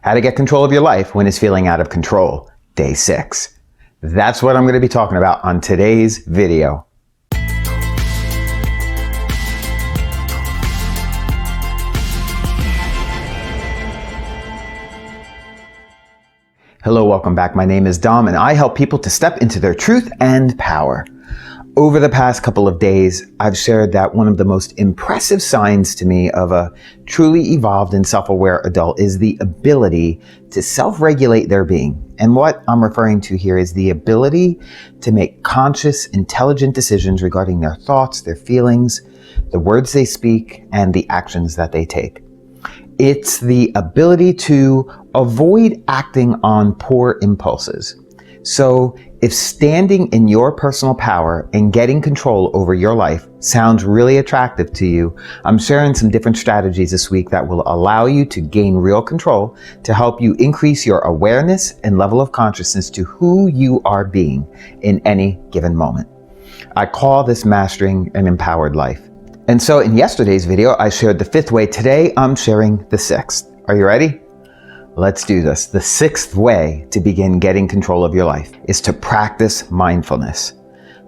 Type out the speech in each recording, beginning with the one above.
How to get control of your life when it's feeling out of control. Day 6. That's what I'm going to be talking about on today's video. Hello, welcome back. My name is Dom and I help people to step into their truth and power. Over the past couple of days, I've shared that one of the most impressive signs to me of a truly evolved and self-aware adult is the ability to self-regulate their being. And what I'm referring to here is the ability to make conscious, intelligent decisions regarding their thoughts, their feelings, the words they speak, and the actions that they take. It's the ability to avoid acting on poor impulses. So if standing in your personal power and getting control over your life sounds really attractive to you, I'm sharing some different strategies this week that will allow you to gain real control to help you increase your awareness and level of consciousness to who you are being in any given moment. I call this mastering an empowered life. And so in yesterday's video, I shared the 5th way. Today, I'm sharing the 6th. Are you ready? Let's do this. The 6th way to begin getting control of your life is to practice mindfulness.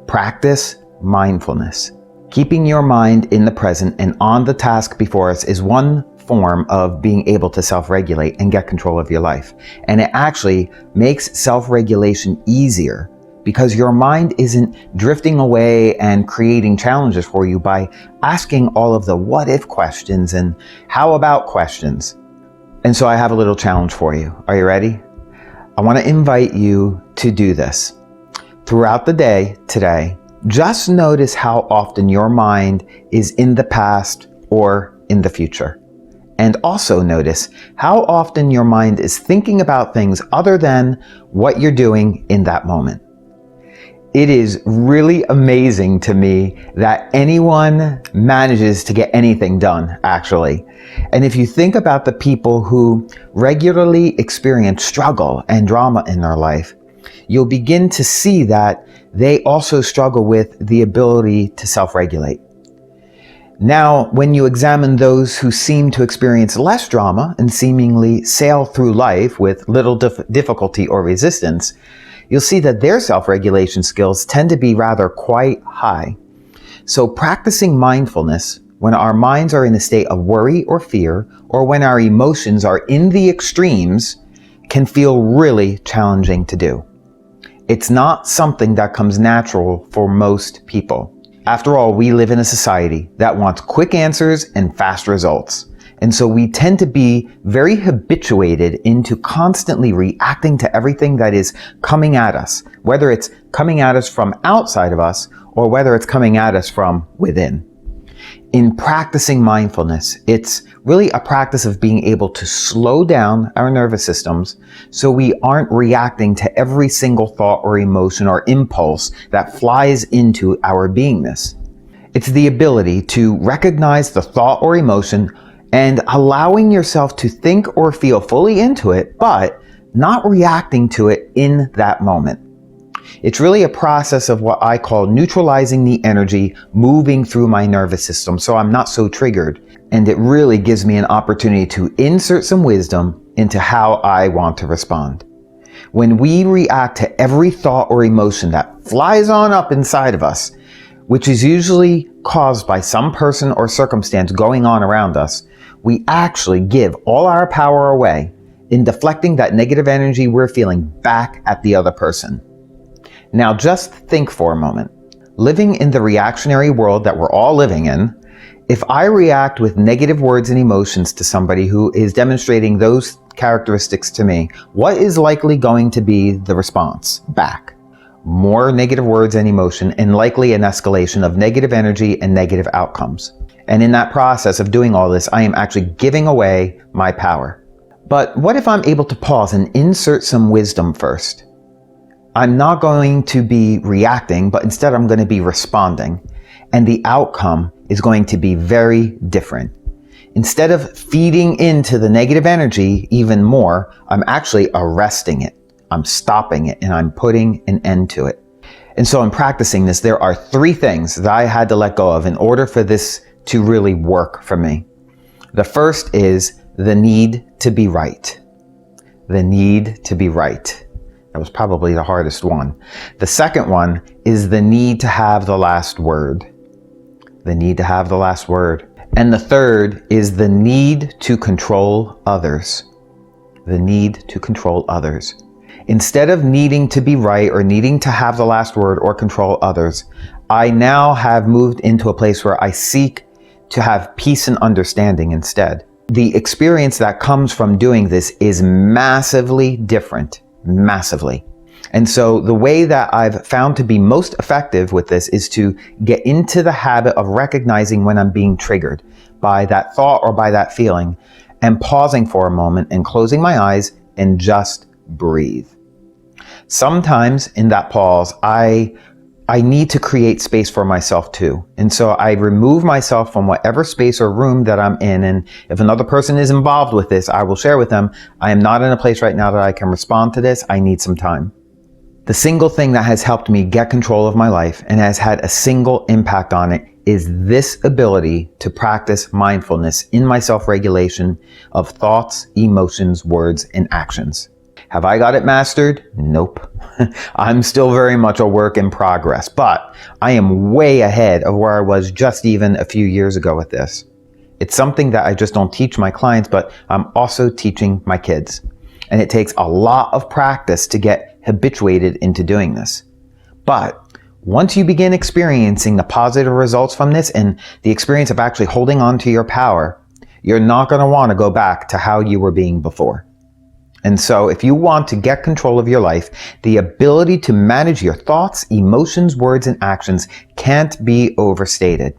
Practice mindfulness. Keeping your mind in the present and on the task before us is one form of being able to self-regulate and get control of your life. And it actually makes self-regulation easier because your mind isn't drifting away and creating challenges for you by asking all of the what if questions and how about questions. And so I have a little challenge for you. Are you ready? I want to invite you to do this. Throughout the day today, just notice how often your mind is in the past or in the future. And also notice how often your mind is thinking about things other than what you're doing in that moment. It is really amazing to me that anyone manages to get anything done, actually. And if you think about the people who regularly experience struggle and drama in their life, you'll begin to see that they also struggle with the ability to self-regulate. Now, when you examine those who seem to experience less drama and seemingly sail through life with little difficulty or resistance, you'll see that their self-regulation skills tend to be rather quite high. So practicing mindfulness when our minds are in a state of worry or fear, or when our emotions are in the extremes, can feel really challenging to do. It's not something that comes natural for most people. After all, we live in a society that wants quick answers and fast results. And so we tend to be very habituated into constantly reacting to everything that is coming at us, whether it's coming at us from outside of us or whether it's coming at us from within. In practicing mindfulness, it's really a practice of being able to slow down our nervous systems so we aren't reacting to every single thought or emotion or impulse that flies into our beingness. It's the ability to recognize the thought or emotion and allowing yourself to think or feel fully into it, but not reacting to it in that moment. It's really a process of what I call neutralizing the energy moving through my nervous system so I'm not so triggered. And it really gives me an opportunity to insert some wisdom into how I want to respond. When we react to every thought or emotion that flies on up inside of us, which is usually caused by some person or circumstance going on around us, we actually give all our power away in deflecting that negative energy we're feeling back at the other person. Now just think for a moment. Living in the reactionary world that we're all living in, if I react with negative words and emotions to somebody who is demonstrating those characteristics to me, what is likely going to be the response back? More negative words and emotion, and likely an escalation of negative energy and negative outcomes. And in that process of doing all this, I am actually giving away my power. But what if I'm able to pause and insert some wisdom first? I'm not going to be reacting, but instead I'm going to be responding. And the outcome is going to be very different. Instead of feeding into the negative energy even more, I'm actually arresting it. I'm stopping it and I'm putting an end to it. And so in practicing this, there are 3 things that I had to let go of in order for this to really work for me. The first is the need to be right. the need to be right. That was probably the hardest one. The second one is the need to have the last word. The need to have the last word. And the third is the need to control others. The need to control others. Instead of needing to be right or needing to have the last word or control others, I now have moved into a place where I seek to have peace and understanding instead. The experience that comes from doing this is massively different. Massively. And so the way that I've found to be most effective with this is to get into the habit of recognizing when I'm being triggered by that thought or by that feeling, and pausing for a moment and closing my eyes and just breathe. Sometimes in that pause, I need to create space for myself too. And so I remove myself from whatever space or room that I'm in. And if another person is involved with this, I will share with them, I am not in a place right now that I can respond to this. I need some time. The single thing that has helped me get control of my life and has had a single impact on it is this ability to practice mindfulness in my self-regulation of thoughts, emotions, words, and actions. Have I got it mastered? Nope. I'm still very much a work in progress, but I am way ahead of where I was just even a few years ago with this. It's something that I just don't teach my clients, but I'm also teaching my kids. And it takes a lot of practice to get habituated into doing this. But once you begin experiencing the positive results from this and the experience of actually holding on to your power, you're not going to want to go back to how you were being before. And so if you want to get control of your life, the ability to manage your thoughts, emotions, words, and actions can't be overstated.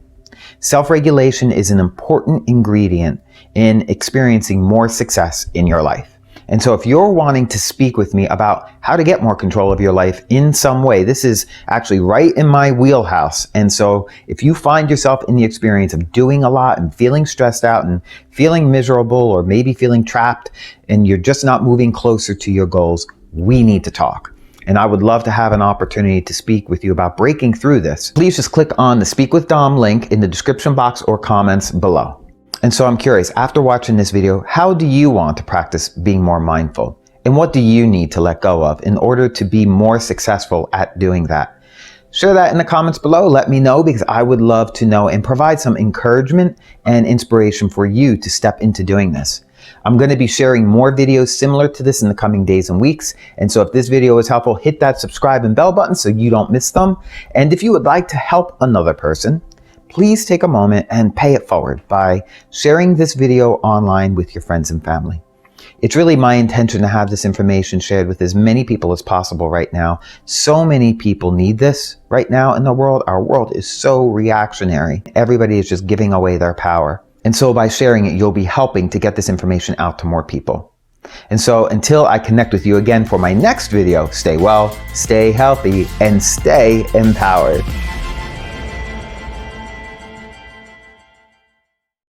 Self-regulation is an important ingredient in experiencing more success in your life. And so if you're wanting to speak with me about how to get more control of your life in some way, this is actually right in my wheelhouse. And so if you find yourself in the experience of doing a lot and feeling stressed out and feeling miserable or maybe feeling trapped and you're just not moving closer to your goals, we need to talk. And I would love to have an opportunity to speak with you about breaking through this. Please just click on the Speak with Dom link in the description box or comments below. And so I'm curious, after watching this video, how do you want to practice being more mindful? And what do you need to let go of in order to be more successful at doing that? Share that in the comments below. Let me know, because I would love to know and provide some encouragement and inspiration for you to step into doing this. I'm going to be sharing more videos similar to this in the coming days and weeks. And so if this video was helpful, hit that subscribe and bell button so you don't miss them. And if you would like to help another person, please take a moment and pay it forward by sharing this video online with your friends and family. It's really my intention to have this information shared with as many people as possible right now. So many people need this right now in the world. Our world is so reactionary. Everybody is just giving away their power. And so by sharing it, you'll be helping to get this information out to more people. And so until I connect with you again for my next video, stay well, stay healthy, and stay empowered.